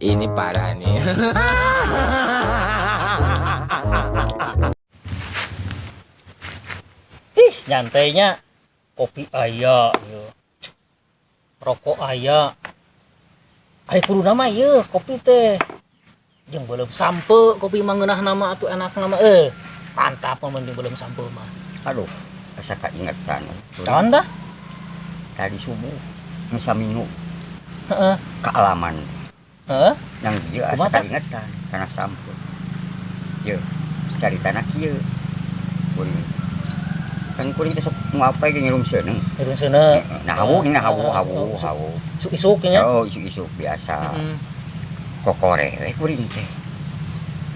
Ini parah nih. Ih, nyantainya kopi aya, ya. Rokok aya. Ari kudu nama ieu kopi teh. Jeung belum sampe kopi mangeunah nama atuh enak nama. Mantap mending belum sampe mah. Aduh, asa kaingetan. Naon tah? Tadi subuh ngesaminggu Heeh. ke alaman. Heeh. Yang dia asa Kumaha tah? kaingetan karena sampe. Ye, cari tanah kieu. Kuring. Kan kuring teh sok ngapain ge ngirum seuneu. Irun seuneu. Nah, hawu Isuk nya. Oh, isu-isu biasa. Heeh. Kokore we kuring teh.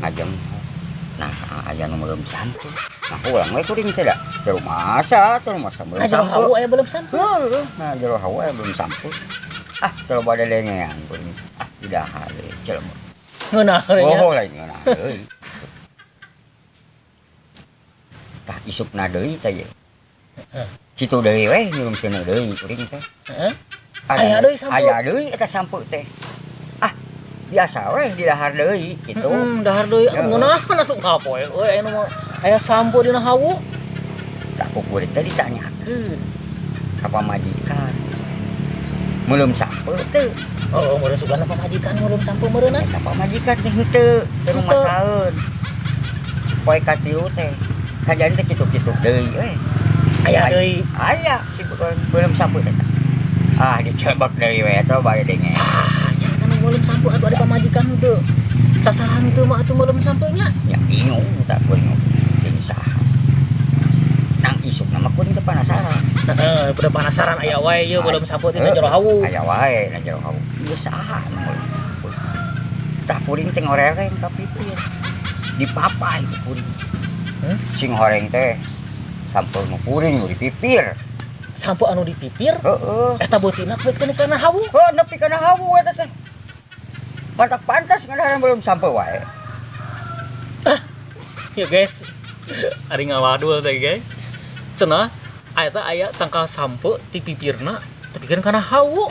Ngajeng. Nah, aya nu meureum sampe. Nah, ulang we kuring teh da. Jero masa belum Aja sampe. hawu aya belum sampe. Heuh, nah jero hawa belum sampe. Ah, coba ada lengean kuring. Ah, tidak hale jelema. Ngeunah nya. Oh, lain ngeunah deui. Tah isupna deui teh ye. Heeh. Kitu deui we ngirum seuneu deui kuring teh. Heeh. Aya deui sampe. Aya deui eta sampe teh. Ah, biasa we di dahar deui kitu. Dahar deui Ya. ngeunaheun atuh ngapoe. Aya nu mah aya sampo dina hawu. Tak kukurit teh ditanyakeun ka pamajikan. Belum sampe teh. Oh, meureun sugana pamajikan meureun sampo meureunna. Eta pamajikan teh henteu teu Henteu. masaeun. Poe katilu teh kajadian teh kitu-kitu deui we. Aya deui. Aya si belum sampe teh. Ah, dicebak deui we eta bae denge. Sanya kana meureun sampo atuh ada pamajikan teu. Sasahan teu mah atuh meureun sampo nya. Ya bingung tak kuring ting saha. Nang isuk nama kuring teh penasaran. Heeh, pada penasaran aya wae ieu belum sampo tina jero hawu. Aya wae na jero hawu. Ieu saha nu meureun sampe. Tah kuring teh ngorereng ka pipir. Dipapai ku kuring. Sing horeng teh sampel nu kuring nu dipipir. Sampo anu dipipir Heeh. eta beutina beutkeun kana hawu. Oh, nepi kana hawu eta teh. Mantak pantas ngadaran belum sampai wae. Ya guys. Ari ngawadul teh guys. Cenah eta aya tangkal sampo ti pipirna tepikeun kana hawu.